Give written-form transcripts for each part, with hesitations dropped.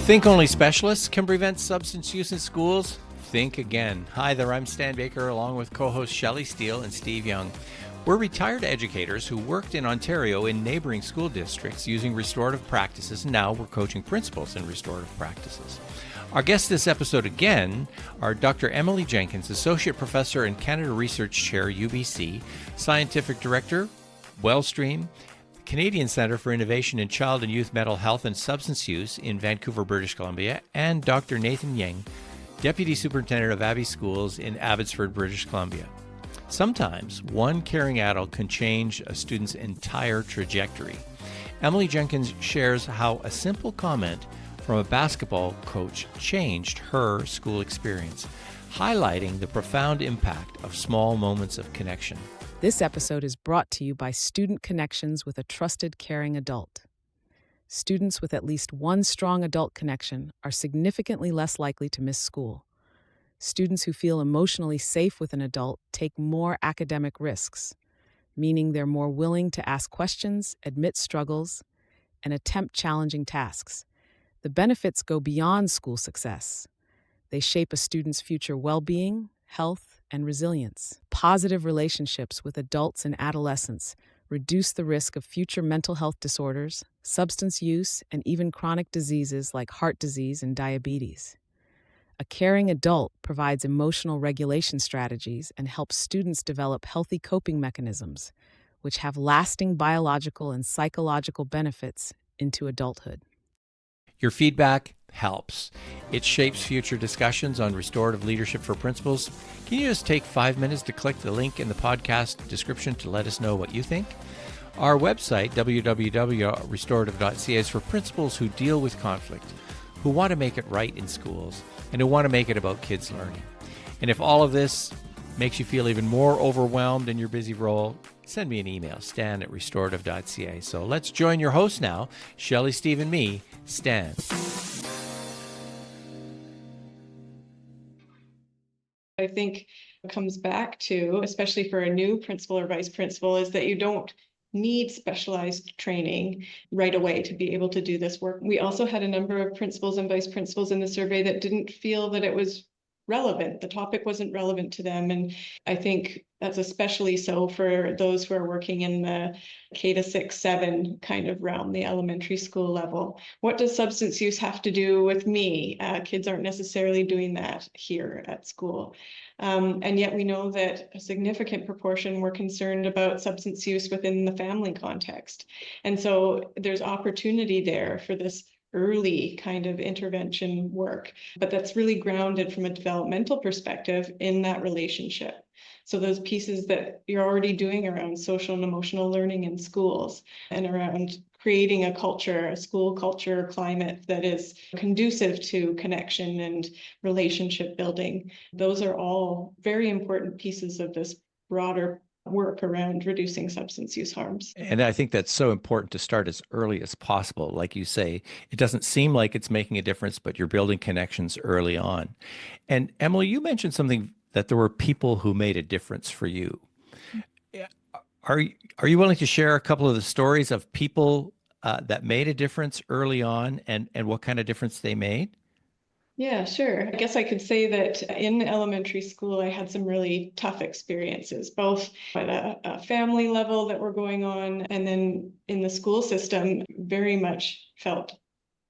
Think only specialists can prevent substance use in schools? Think again. Hi there, I'm Stan Baker along with co-hosts Shelley Steele and Steve Young. We're retired educators who worked in Ontario in neighboring school districts using restorative practices, and now we're coaching principals in restorative practices. Our guests this episode again are Dr. Emily Jenkins, Associate Professor and Canada Research Chair, UBC, Scientific Director, Wellstream, Canadian Centre for Innovation in Child and Youth Mental Health and Substance Use in Vancouver, British Columbia, and Dr. Ngieng, Deputy Superintendent of Abbey Schools in Abbotsford, British Columbia. Sometimes one caring adult can change a student's entire trajectory. Emily Jenkins shares how a simple comment from a basketball coach changed her school experience, highlighting the profound impact of small moments of connection. This episode is brought to you by Student Connections with a Trusted Caring Adult. Students with at least one strong adult connection are significantly less likely to miss school. Students who feel emotionally safe with an adult take more academic risks, meaning they're more willing to ask questions, admit struggles, and attempt challenging tasks. The benefits go beyond school success. They shape a student's future well-being, health, and resilience. Positive relationships with adults and adolescents reduce the risk of future mental health disorders, substance use, and even chronic diseases like heart disease and diabetes. A caring adult provides emotional regulation strategies and helps students develop healthy coping mechanisms, which have lasting biological and psychological benefits into adulthood. Your feedback helps. It shapes future discussions on restorative leadership for principals. Can you just take 5 minutes to click the link in the podcast description to let us know what you think? Our website, www.restorative.ca, is for principals who deal with conflict, who want to make it right in schools, and who want to make it about kids learning. And if all of this makes you feel even more overwhelmed in your busy role, send me an email, stan@restorative.ca. So let's join your host now, Shelley, Steve, and me, Stan. I think it comes back to, especially for a new principal or vice principal, is that you don't need specialized training right away to be able to do this work. We also had a number of principals and vice principals in the survey that didn't feel that it was relevant. The topic wasn't relevant to them. And I think that's especially so for those who are working in the K to 6, 7 kind of realm, the elementary school level. What does substance use have to do with me? Kids aren't necessarily doing that here at school. And yet we know that a significant proportion were concerned about substance use within the family context. And so there's opportunity there for this early kind of intervention work, but that's really grounded from a developmental perspective in that relationship. So those pieces that you're already doing around social and emotional learning in schools and around creating a culture, a school culture climate that is conducive to connection and relationship building, those are all very important pieces of this broader work around reducing substance use harms. And I think that's so important to start as early as possible. Like you say, it doesn't seem like it's making a difference, but you're building connections early on. And Emily, you mentioned something that there were people who made a difference for you. Are you willing to share a couple of the stories of people that made a difference early on and what kind of difference they made? Yeah, sure. I guess I could say that in elementary school, I had some really tough experiences, both at a family level that were going on, and then in the school system, very much felt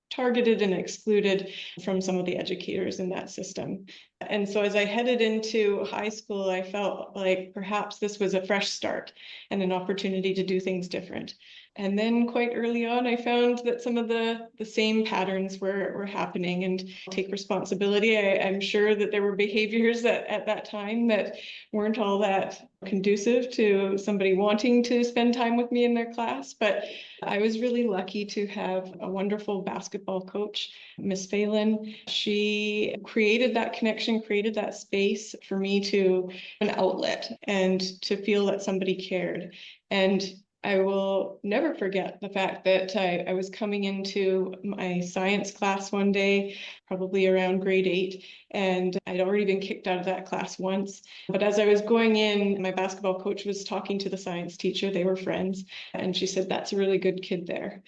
targeted and excluded from some of the educators in that system. And so as I headed into high school, I felt like perhaps this was a fresh start and an opportunity to do things different. And then quite early on, I found that some of the same patterns were happening, and take responsibility. I'm sure that there were behaviors that at that time that weren't all that conducive to somebody wanting to spend time with me in their class. But I was really lucky to have a wonderful basketball coach, Miss Phelan. She created that connection, created that space for me to an outlet and to feel that somebody cared. And I will never forget the fact that I was coming into my science class one day, probably around grade 8, and I'd already been kicked out of that class once. But as I was going in, my basketball coach was talking to the science teacher. They were friends. And she said, "That's a really good kid there."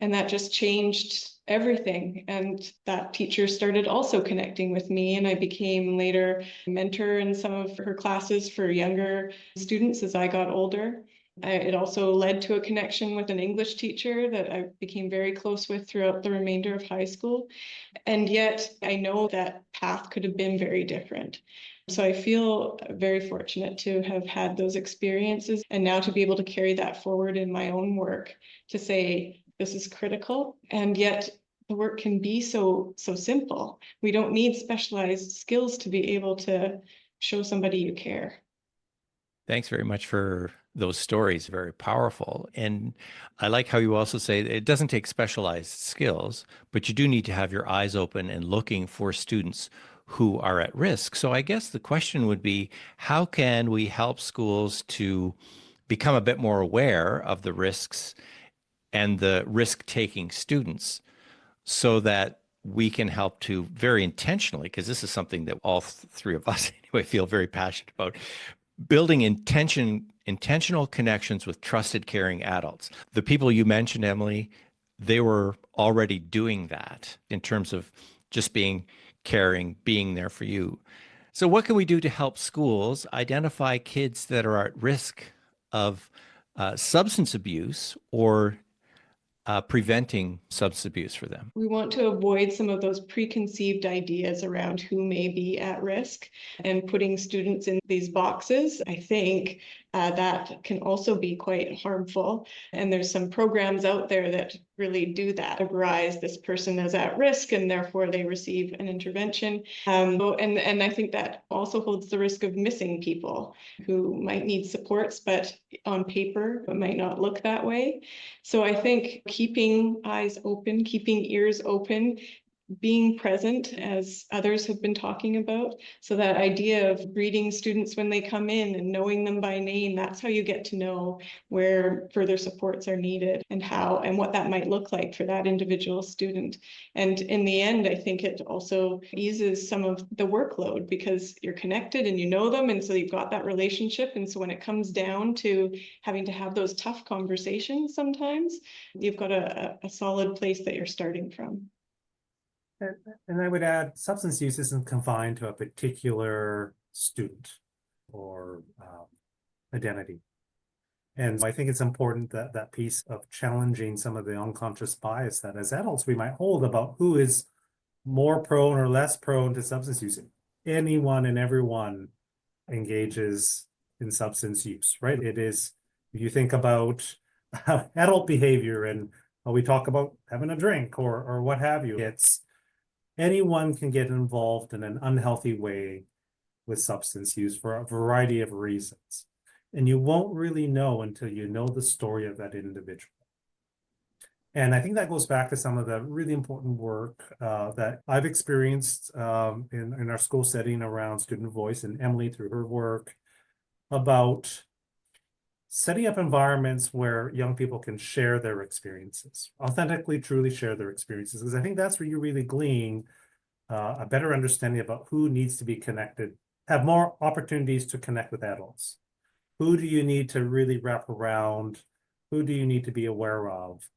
And that just changed everything. And that teacher started also connecting with me, and I became later a mentor in some of her classes for younger students as I got older. It also led to a connection with an English teacher that I became very close with throughout the remainder of high school. And yet I know that path could have been very different. So I feel very fortunate to have had those experiences and now to be able to carry that forward in my own work to say, this is critical. And yet the work can be so simple. We don't need specialized skills to be able to show somebody you care. Thanks very much for those stories. Very powerful. And I like how you also say it doesn't take specialized skills, but you do need to have your eyes open and looking for students who are at risk. So I guess the question would be, how can we help schools to become a bit more aware of the risks and the risk-taking students so that we can help to very intentionally, because this is something that all three of us anyway feel very passionate about, building intentional connections with trusted, caring adults. The people you mentioned, Emily, they were already doing that in terms of just being caring, being there for you. So what can we do to help schools identify kids that are at risk of substance abuse or preventing substance abuse for them? We want to avoid some of those preconceived ideas around who may be at risk and putting students in these boxes. I think that can also be quite harmful. And there's some programs out there that really do that, categorize this person as at risk, and therefore they receive an intervention. And I think that also holds the risk of missing people who might need supports, but on paper it might not look that way. So I think keeping eyes open, keeping ears open, being present, as others have been talking about. So that idea of greeting students when they come in and knowing them by name, that's how you get to know where further supports are needed and how and what that might look like for that individual student. And in the end, I think it also eases some of the workload because you're connected and you know them. And so you've got that relationship. And so when it comes down to having to have those tough conversations, sometimes you've got a solid place that you're starting from. And I would add, substance use isn't confined to a particular student or identity. And I think it's important that that piece of challenging some of the unconscious bias that as adults we might hold about who is more prone or less prone to substance use. Anyone and everyone engages in substance use, right? It is, you think about adult behavior and we talk about having a drink or what have you. It's anyone can get involved in an unhealthy way with substance use for a variety of reasons. And you won't really know until you know the story of that individual. And I think that goes back to some of the really important work that I've experienced in our school setting around student voice, and Emily through her work about setting up environments where young people can share their experiences, authentically, truly share their experiences, because I think that's where you really glean a better understanding about who needs to be connected, have more opportunities to connect with adults. Who do you need to really wrap around? Who do you need to be aware of?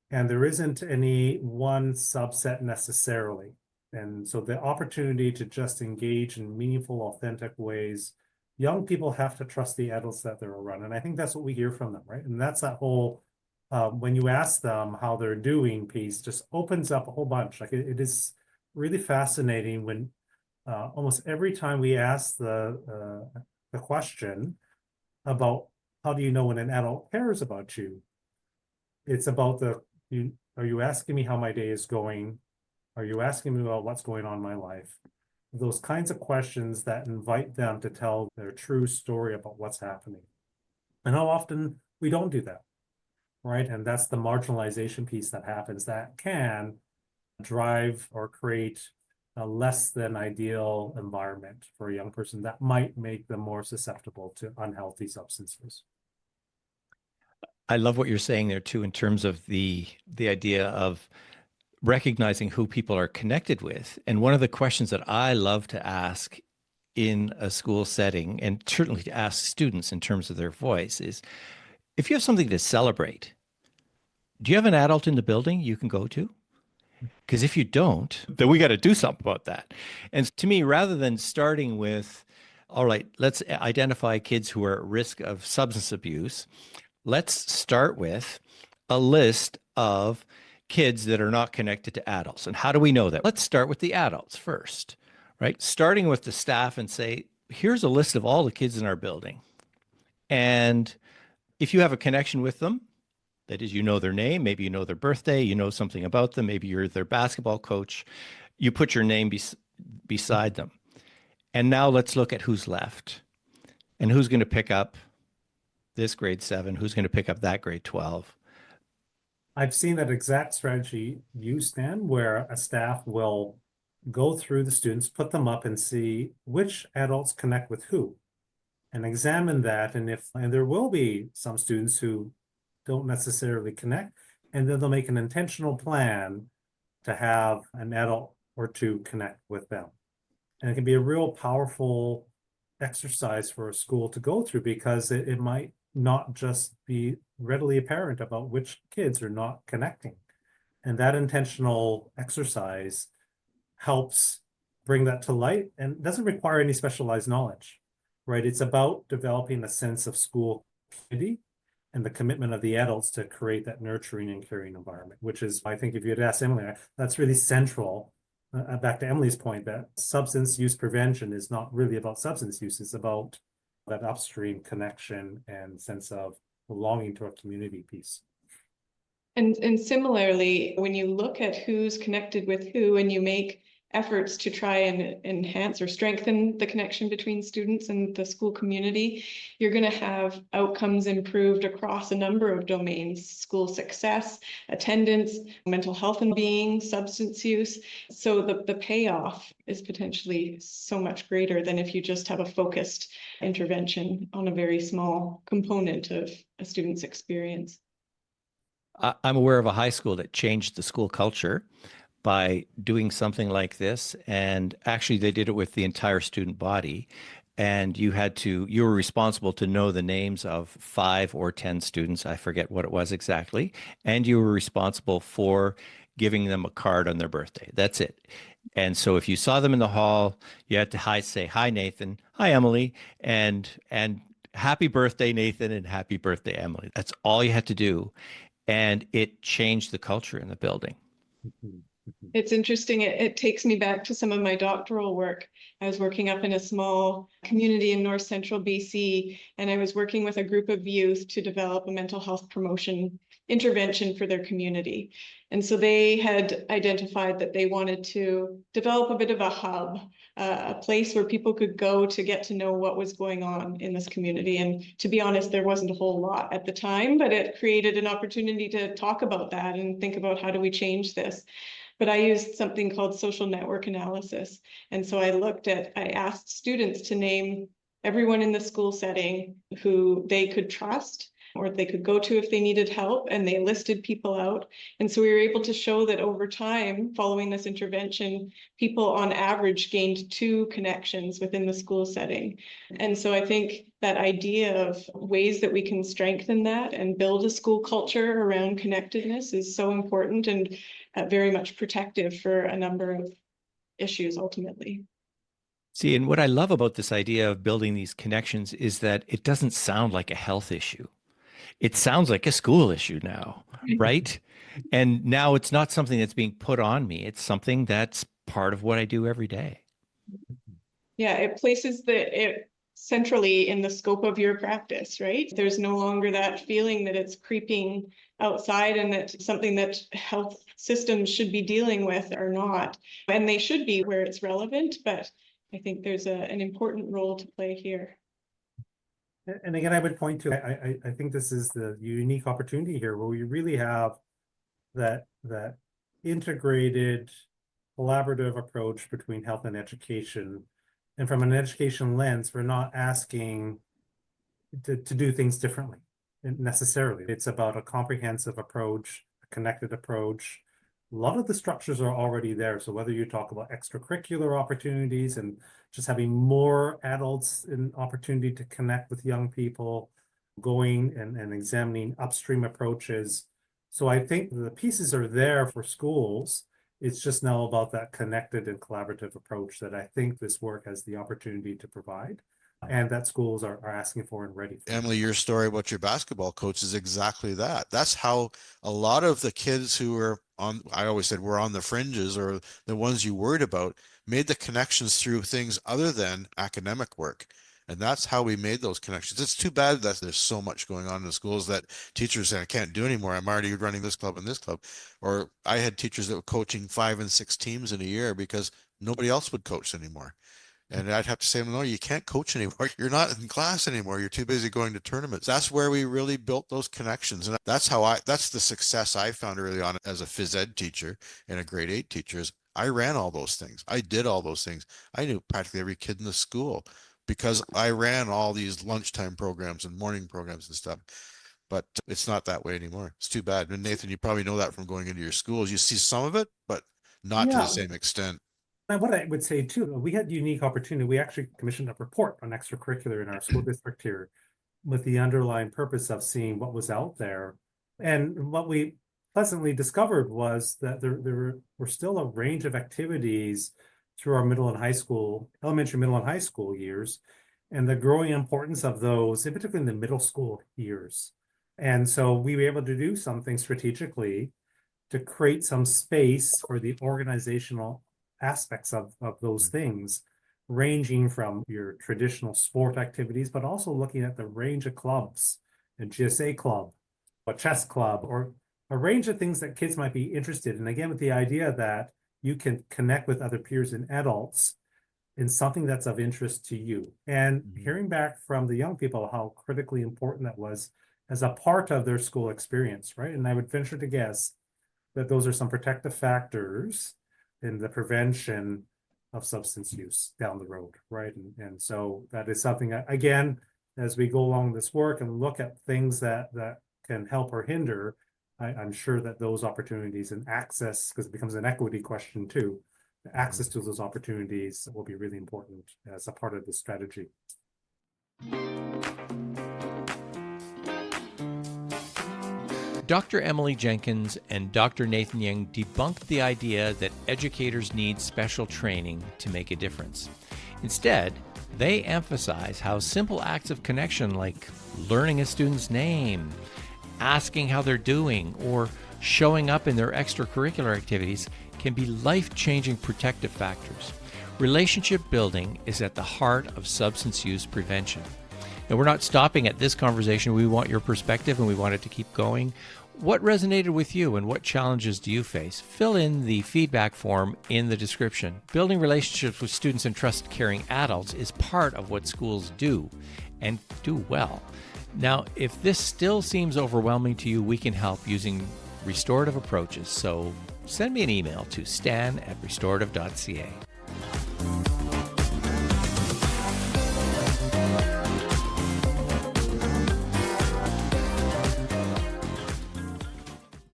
And there isn't any one subset necessarily. And so the opportunity to just engage in meaningful, authentic ways, young people have to trust the adults that they're around. And I think that's what we hear from them, right? And that's that whole, when you ask them how they're doing piece, just opens up a whole bunch. Like it is really fascinating when almost every time we ask the question about how do you know when an adult cares about you, it's about are you asking me how my day is going? Are you asking me about what's going on in my life? Those kinds of questions that invite them to tell their true story about what's happening. And how often we don't do that, right? And that's the marginalization piece that happens that can drive or create a less than ideal environment for a young person that might make them more susceptible to unhealthy substances. I love what you're saying there too, in terms of the idea of recognizing who people are connected with. And one of the questions that I love to ask in a school setting, and certainly to ask students in terms of their voice, is if you have something to celebrate, Do you have an adult in the building you can go to? Because if you don't, then we got to do something about that. And to me, rather than starting with, all right, let's identify kids who are at risk of substance abuse, let's start with a list of kids that are not connected to adults. And how do we know that? Let's start with the adults first, right? Starting with the staff and say, here's a list of all the kids in our building. And if you have a connection with them, that is, you know their name, maybe you know their birthday, you know something about them, maybe you're their basketball coach, you put your name beside them. And now let's look at who's left and who's going to pick up this grade 7, who's going to pick up that grade 12. I've seen that exact strategy used, Stan, where a staff will go through the students, put them up and see which adults connect with who and examine that. And there will be some students who don't necessarily connect, and then they'll make an intentional plan to have an adult or two connect with them. And it can be a real powerful exercise for a school to go through, because it might not just be readily apparent about which kids are not connecting. And that intentional exercise helps bring that to light, and doesn't require any specialized knowledge, right? It's about developing a sense of school community and the commitment of the adults to create that nurturing and caring environment, which is, I think if you had asked Emily, that's really central. Back to Emily's point, that substance use prevention is not really about substance use, it's about that upstream connection and sense of belonging to a community piece. And similarly, when you look at who's connected with who and you make efforts to try and enhance or strengthen the connection between students and the school community, you're going to have outcomes improved across a number of domains: school success, attendance, mental health and being, substance use. So the payoff is potentially so much greater than if you just have a focused intervention on a very small component of a student's experience. I'm aware of a high school that changed the school culture by doing something like this. And actually, they did it with the entire student body. And you were responsible to know the names of 5 or 10 students. I forget what it was exactly. And you were responsible for giving them a card on their birthday. That's it. And so if you saw them in the hall, you had to say, hi, Nathan, hi, Emily, and happy birthday, Nathan, and happy birthday, Emily. That's all you had to do. And it changed the culture in the building. It's interesting. It takes me back to some of my doctoral work. I was working up in a small community in north central BC, and I was working with a group of youth to develop a mental health promotion intervention for their community. And so they had identified that they wanted to develop a bit of a hub, a place where people could go to get to know what was going on in this community. And to be honest, there wasn't a whole lot at the time, but it created an opportunity to talk about that and think about how do we change this. But I used something called social network analysis. And so I asked students to name everyone in the school setting who they could trust or they could go to if they needed help, and they listed people out. And so we were able to show that over time, following this intervention, people on average gained 2 connections within the school setting. And so I think that idea of ways that we can strengthen that and build a school culture around connectedness is so important and very much protective for a number of issues ultimately. See, and what I love about this idea of building these connections is that it doesn't sound like a health issue. It sounds like a school issue now, right? And now it's not something that's being put on me. It's something that's part of what I do every day. Yeah, it places it centrally in the scope of your practice, right? There's no longer that feeling that it's creeping outside and that something that health systems should be dealing with or not. And they should be where it's relevant, but I think there's an important role to play here. And again, I would point to, I think this is the unique opportunity here where we really have that integrated collaborative approach between health and education. And from an education lens, we're not asking to do things differently necessarily. It's about a comprehensive approach, a connected approach. A lot of the structures are already there. So whether you talk about extracurricular opportunities and just having more adults an opportunity to connect with young people, going and examining upstream approaches So I think the pieces are there for schools. It's just now about that connected and collaborative approach that I think this work has the opportunity to provide, and that schools are asking for and ready for. Emily, your story about your basketball coach is exactly that. That's how a lot of the kids who were on, I always said, were on the fringes, or the ones you worried about, made the connections through things other than academic work. And that's how we made those connections. It's too bad that there's so much going on in the schools that teachers say, I can't do anymore. I'm already running this club and this club. Or I had teachers that were coaching 5 and 6 teams in a year because nobody else would coach anymore. And I'd have to say, no, you can't coach anymore. You're not in class anymore. You're too busy going to tournaments. That's where we really built those connections. And that's the success I found early on as a phys ed teacher and a grade 8 teacher is I ran all those things. I did all those things. I knew practically every kid in the school because I ran all these lunchtime programs and morning programs and stuff. But it's not that way anymore. It's too bad. And Nathan, you probably know that from going into your schools. You see some of it, but not to the same extent. And what I would say too, we had unique opportunity. We actually commissioned a report on extracurricular in our school district here with the underlying purpose of seeing what was out there. And what we pleasantly discovered was that there were still a range of activities through our middle and high school, elementary, middle, and high school years, and the growing importance of those, in particular in the middle school years. And so we were able to do something strategically to create some space for the organizational aspects of those things, ranging from your traditional sport activities, but also looking at the range of clubs, a GSA club, a chess club, or a range of things that kids might be interested in. Again, with the idea that you can connect with other peers and adults in something that's of interest to you. And hearing back from the young people how critically important that was as a part of their school experience, right? And I would venture to guess that those are some protective factors in the prevention of substance use down the road, right? And so that is something, again, as we go along this work and look at things that can help or hinder, I'm sure that those opportunities and access, because it becomes an equity question too, access to those opportunities will be really important as a part of the strategy. Dr. Emily Jenkins and Dr. Nathan Ngieng debunked the idea that educators need special training to make a difference. Instead, they emphasize how simple acts of connection like learning a student's name, asking how they're doing, or showing up in their extracurricular activities can be life-changing protective factors. Relationship building is at the heart of substance use prevention. Now, we're not stopping at this conversation. We want your perspective and we want it to keep going. What resonated with you and what challenges do you face? Fill in the feedback form in the description. Building relationships with students and trusted caring adults is part of what schools do and do well. Now, if this still seems overwhelming to you, we can help using restorative approaches. So send me an email to stan@restorative.ca.